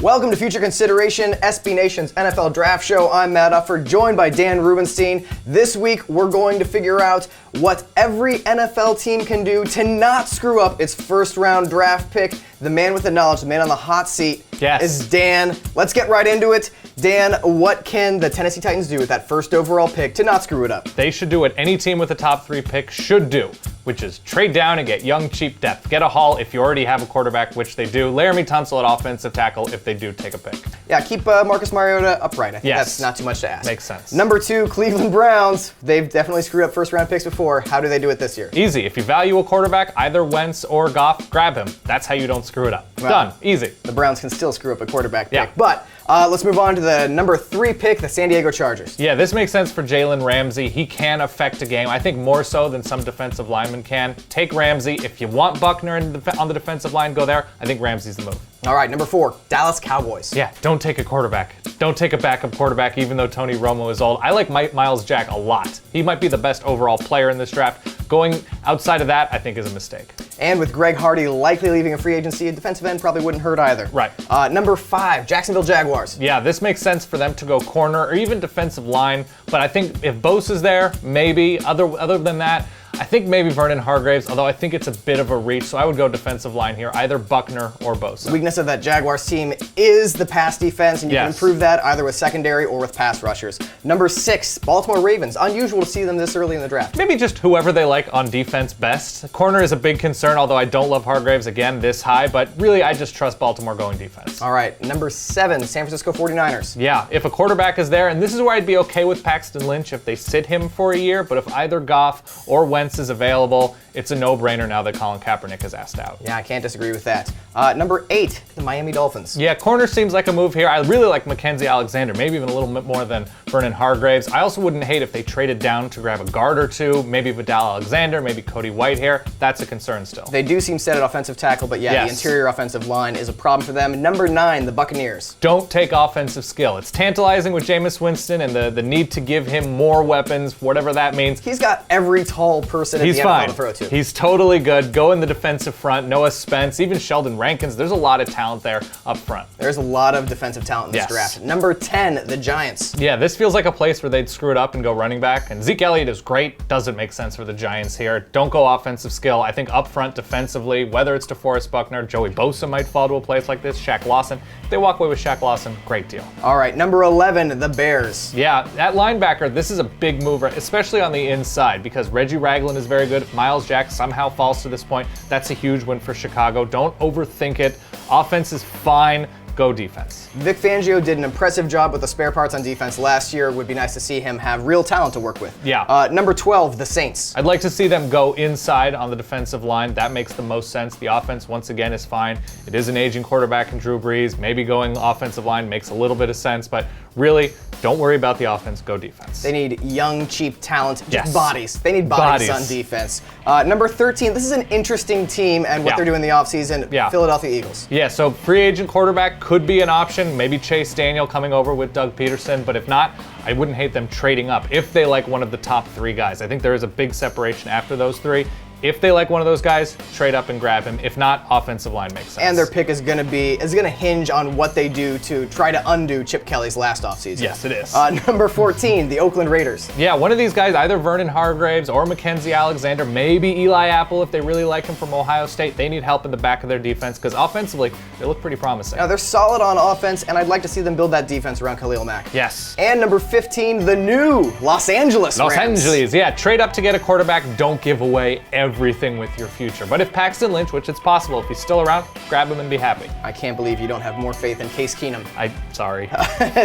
Welcome to Future Consideration, SB Nation's NFL Draft Show. I'm Matt Uffer, joined by Dan Rubenstein. This week, we're going to figure out what every NFL team can do to not screw up its first-round draft pick. The man with the knowledge, the man on the hot seat, is Dan. Let's get right into it. Dan, what can the Tennessee Titans do with that first overall pick to not screw it up? They should do what any team with a top 3 pick should do, which is trade down and get young, cheap depth. Get a haul if you already have a quarterback, which they do. Laramie Tunsil at offensive tackle if they do take a pick. Yeah, keep Marcus Mariota upright. I think that's not too much to ask. Makes sense. Number 2, Cleveland Browns. They've definitely screwed up first-round picks before. How do they do it this year? Easy. If you value a quarterback, either Wentz or Goff, grab him. That's how you don't screw it up. Well, done. Easy. The Browns can still screw up a quarterback pick. Yeah. But let's move on to the number 3 pick, the San Diego Chargers. Yeah, this makes sense for Jalen Ramsey. He can affect a game, I think more so than some defensive linemen can. Take Ramsey. If you want Buckner on the defensive line, go there. I think Ramsey's the move. All right, number 4, Dallas Cowboys. Yeah, don't take a quarterback. Don't take a backup quarterback, even though Tony Romo is old. I like Myles Jack a lot. He might be the best overall player in this draft. Going outside of that, I think, is a mistake. And with Greg Hardy likely leaving a free agency, a defensive end probably wouldn't hurt either. Right. Number 5, Jacksonville Jaguars. Yeah, this makes sense for them to go corner or even defensive line. But I think if Bosa's there, maybe. Other than that, I think maybe Vernon Hargreaves, although I think it's a bit of a reach, so I would go defensive line here, either Buckner or Bosa. The weakness of that Jaguars team is the pass defense, and you can improve that either with secondary or with pass rushers. Number 6, Baltimore Ravens. Unusual to see them this early in the draft. Maybe just whoever they like on defense best. Corner is a big concern, although I don't love Hargreaves, again, this high, but really I just trust Baltimore going defense. All right, number 7, San Francisco 49ers. Yeah, if a quarterback is there, and this is where I'd be okay with Paxton Lynch if they sit him for a year, but if either Goff or Wentz is available, it's a no-brainer now that Colin Kaepernick is asked out. Yeah, I can't disagree with that. Number 8, the Miami Dolphins. Yeah, corner seems like a move here. I really like Mackenzie Alexander, maybe even a little bit more than Vernon Hargreaves. I also wouldn't hate if they traded down to grab a guard or two, maybe Vidal Alexander, maybe Cody Whitehair. That's a concern still. They do seem set at offensive tackle, but the interior offensive line is a problem for them. Number 9, the Buccaneers. Don't take offensive skill. It's tantalizing with Jameis Winston and the need to give him more weapons, whatever that means. He's got every tall person in the NFL to throw to. He's totally good. Go in the defensive front. Noah Spence, even Sheldon Rankins. There's a lot of talent there up front. There's a lot of defensive talent in this draft. Number 10, the Giants. Yeah, this feels like a place where they'd screw it up and go running back. And Zeke Elliott is great. Doesn't make sense for the Giants here. Don't go offensive skill. I think up front defensively, whether it's DeForest Buckner, Joey Bosa might fall to a place like this, Shaq Lawson. If they walk away with Shaq Lawson, great deal. All right, number 11, the Bears. Yeah, that linebacker, this is a big mover, especially on the inside, because Reggie Ragland is very good. If Myles Jack somehow falls to this point, that's a huge win for Chicago. Don't overthink it. Offense is fine. Go defense. Vic Fangio did an impressive job with the spare parts on defense last year. Would be nice to see him have real talent to work with. Yeah. Number 12, the Saints. I'd like to see them go inside on the defensive line. That makes the most sense. The offense, once again, is fine. It is an aging quarterback in Drew Brees. Maybe going offensive line makes a little bit of sense, but really, don't worry about the offense. Go defense. They need young, cheap talent. Just bodies. They need bodies on defense. Number 13, this is an interesting team and what they're doing in the offseason. Philadelphia Eagles. Yeah, so free agent quarterback could be an option. Maybe Chase Daniel coming over with Doug Peterson, but if not, I wouldn't hate them trading up if they like one of the top 3 guys. I think there is a big separation after those 3. If they like one of those guys, trade up and grab him. If not, offensive line makes sense. And their pick is going to hinge on what they do to try to undo Chip Kelly's last offseason. Yes, it is. Number 14, the Oakland Raiders. Yeah, one of these guys, either Vernon Hargreaves or Mackenzie Alexander, maybe Eli Apple if they really like him from Ohio State. They need help in the back of their defense because offensively, they look pretty promising. Now, they're solid on offense, and I'd like to see them build that defense around Khalil Mack. Yes. And number 15, the new Los Angeles Rams. Los Angeles, yeah. Trade up to get a quarterback. Don't give away everything with your future. But if Paxton Lynch, which it's possible, if he's still around, grab him and be happy. I can't believe you don't have more faith in Case Keenum. Sorry.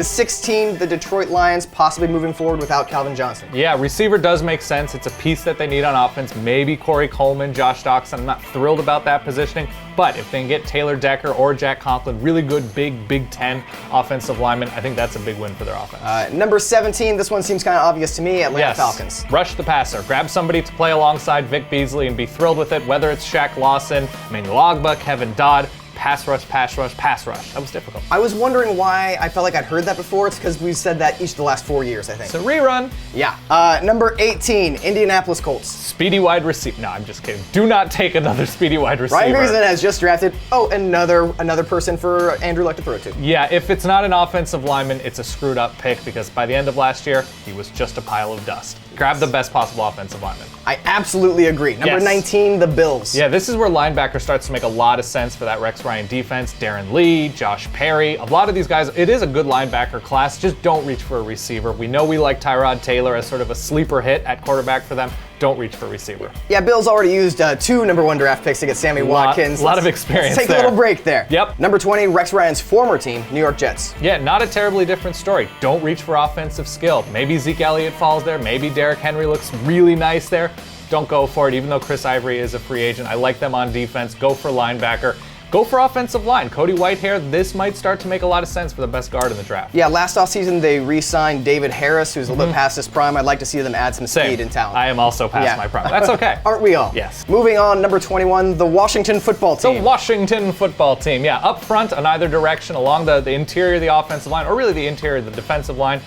16, the Detroit Lions, possibly moving forward without Calvin Johnson. Yeah, receiver does make sense. It's a piece that they need on offense. Maybe Corey Coleman, Josh Doxson. I'm not thrilled about that positioning, but if they can get Taylor Decker or Jack Conklin, really good Big Ten offensive linemen, I think that's a big win for their offense. Number 17, this one seems kind of obvious to me, Atlanta Falcons. Rush the passer. Grab somebody to play alongside Vic Beasley and be thrilled with it, whether it's Shaq Lawson, Emmanuel Ogbah, Kevin Dodd. pass rush, pass rush, pass rush. That was difficult. I was wondering why I felt like I'd heard that before. It's because we've said that each of the last 4 years, I think. It's a rerun. Yeah. Number 18, Indianapolis Colts. Speedy wide receiver. No, I'm just kidding. Do not take another speedy wide receiver. Ryan Grierson has just drafted, another person for Andrew Luck to throw to. Yeah, if it's not an offensive lineman, it's a screwed up pick because by the end of last year, he was just a pile of dust. Grab the best possible offensive lineman. I absolutely agree. Number 19, the Bills. Yeah, this is where linebacker starts to make a lot of sense for that Rex Ryan defense. Darren Lee, Josh Perry, a lot of these guys, it is a good linebacker class. Just don't reach for a receiver. We know we like Tyrod Taylor as sort of a sleeper hit at quarterback for them. Don't reach for a receiver. Yeah, Bills already used 2 number 1 draft picks to get Sammy Watkins. A lot of experience Let's take there. a little break there. Yep. Number 20, Rex Ryan's former team, New York Jets. Yeah, not a terribly different story. Don't reach for offensive skill. Maybe Zeke Elliott falls there. Maybe Derrick Henry looks really nice there. Don't go for it, even though Chris Ivory is a free agent. I like them on defense. Go for linebacker. Go for offensive line. Cody Whitehair, this might start to make a lot of sense for the best guard in the draft. Yeah, last offseason they re-signed David Harris, who's a little bit past his prime. I'd like to see them add some speed and talent. I am also past my prime. That's okay. Aren't we all? Yes. Moving on, number 21, the Washington football team. The Washington football team. Yeah, up front on either direction, along the interior of the offensive line, or really the interior of the defensive line.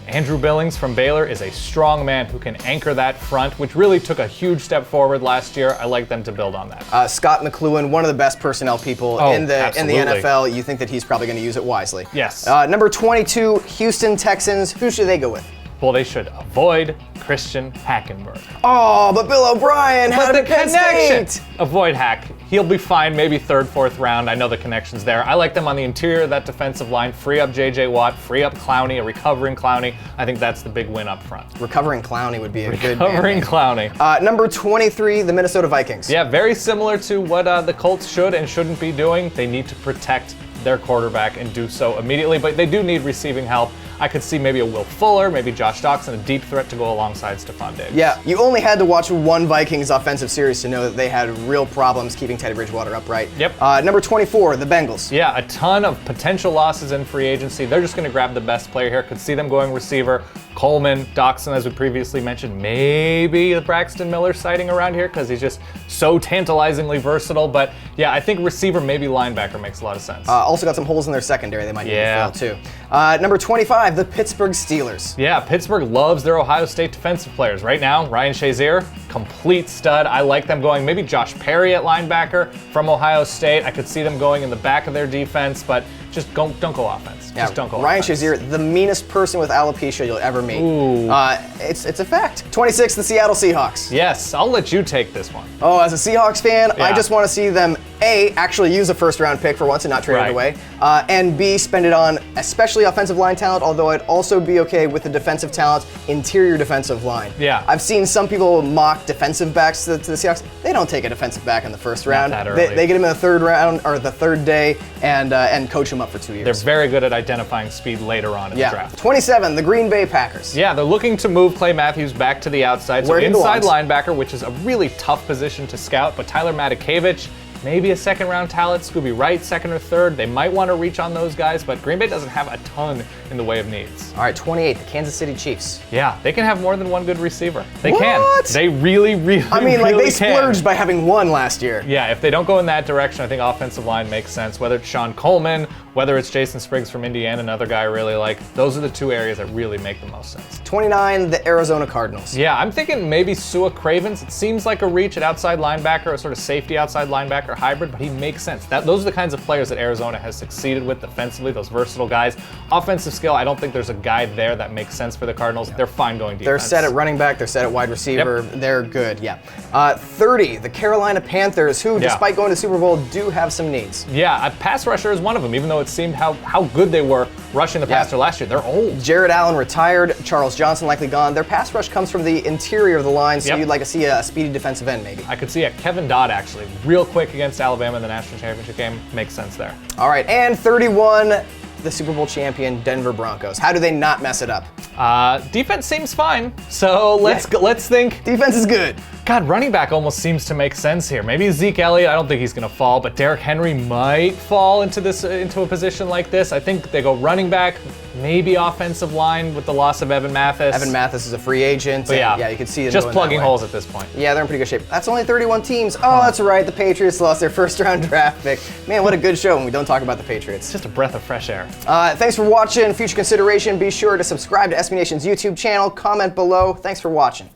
Andrew Billings from Baylor is a strong man who can anchor that front, which really took a huge step forward last year. I like them to build on that. Scott McLuhan, one of the best personnel people in the NFL. You think that he's probably going to use it wisely. Yes. Number 22, Houston Texans. Who should they go with? Well, they should avoid Christian Hackenberg. Oh, but Bill O'Brien had a connection. Avoid Hack. He'll be fine, maybe 3rd, 4th round. I know the connection's there. I like them on the interior of that defensive line. Free up J.J. Watt, free up Clowney, a recovering Clowney. I think that's the big win up front. Recovering Clowney would be a good Recovering Clowney. Number 23, the Minnesota Vikings. Yeah, very similar to what the Colts should and shouldn't be doing. They need to protect their quarterback and do so immediately, but they do need receiving help. I could see maybe a Will Fuller, maybe Josh Doxson, a deep threat to go alongside Stephon Diggs. Yeah, you only had to watch one Vikings offensive series to know that they had real problems keeping Teddy Bridgewater upright. Yep. Number 24, the Bengals. Yeah, a ton of potential losses in free agency. They're just going to grab the best player here. Could see them going receiver. Coleman, Doxson, as we previously mentioned, maybe the Braxton Miller sighting around here because he's just so tantalizingly versatile. But yeah, I think receiver, maybe linebacker makes a lot of sense. Also got some holes in their secondary they might need to fill too. Number 25, the Pittsburgh Steelers. Yeah, Pittsburgh loves their Ohio State defensive players. Right now, Ryan Shazier, complete stud. I like them going maybe Josh Perry at linebacker from Ohio State. I could see them going in the back of their defense, but just don't go offense. Yeah, just don't go Ryan offense. Shazier, the meanest person with alopecia you'll ever meet. Ooh. It's a fact. 26, the Seattle Seahawks. Yes, I'll let you take this one. Oh, as a Seahawks fan, I Yeah. just want to see them, A, actually use a first-round pick for once and not trade it away, and B, spend it on especially offensive line talent, although I'd also be okay with the defensive talent, interior defensive line. Yeah. I've seen some people mock defensive backs to the Seahawks. They don't take a defensive back in the first round. that early. They get him in the 3rd round or the 3rd day and coach him up for 2 years. They're very good at identifying speed later on in the draft. 27, the Green Bay Packers. Yeah, they're looking to move Clay Matthews back to the outside. Where So he inside belongs. linebacker, which is a really tough position to scout, but Tyler Matakevich, maybe a 2nd round talent. Scooby Wright, 2nd or 3rd. They might want to reach on those guys, but Green Bay doesn't have a ton in the way of needs. All right, 28, the Kansas City Chiefs. Yeah, they can have more than one good receiver. They What? can. They really, really, I mean, like, really they can. splurged by having one last year. Yeah, if they don't go in that direction, I think offensive line makes sense. Whether it's Sean Coleman, whether it's Jason Spriggs from Indiana, another guy I really like, those are the 2 areas that really make the most sense. 29, the Arizona Cardinals. Yeah, I'm thinking maybe Sua Cravens. It seems like a reach at outside linebacker, a sort of safety outside linebacker hybrid, but he makes sense. Those are the kinds of players that Arizona has succeeded with defensively, those versatile guys. Offensive skill, I don't think there's a guy there that makes sense for the Cardinals. They're fine going defense. They're set at running back. They're set at wide receiver. Yep. They're good, yeah. 30, the Carolina Panthers, who, despite going to Super Bowl, do have some needs. Yeah, a pass rusher is one of them, even though it seemed how good they were rushing the passer last year. They're old. Jared Allen retired. Charles Johnson likely gone. Their pass rush comes from the interior of the line, so you'd like to see a speedy defensive end, maybe. I could see it. Kevin Dodd, actually, real quick against Alabama in the national championship game. Makes sense there. All right, and 31, the Super Bowl champion Denver Broncos. How do they not mess it up? Defense seems fine, so let's think. Defense is good. God, running back almost seems to make sense here. Maybe Zeke Elliott, I don't think he's going to fall, but Derrick Henry might fall into a position like this. I think they go running back, maybe offensive line with the loss of Evan Mathis. Evan Mathis is a free agent. But yeah, you can see them just going plugging that way. holes at this point. Yeah, they're in pretty good shape. That's only 31 teams. Oh, that's right. The Patriots lost their first-round draft pick. Man, what a good show when we don't talk about the Patriots. It's just a breath of fresh air. Thanks for watching. Future consideration, be sure to subscribe to SB Nation's YouTube channel, comment below. Thanks for watching.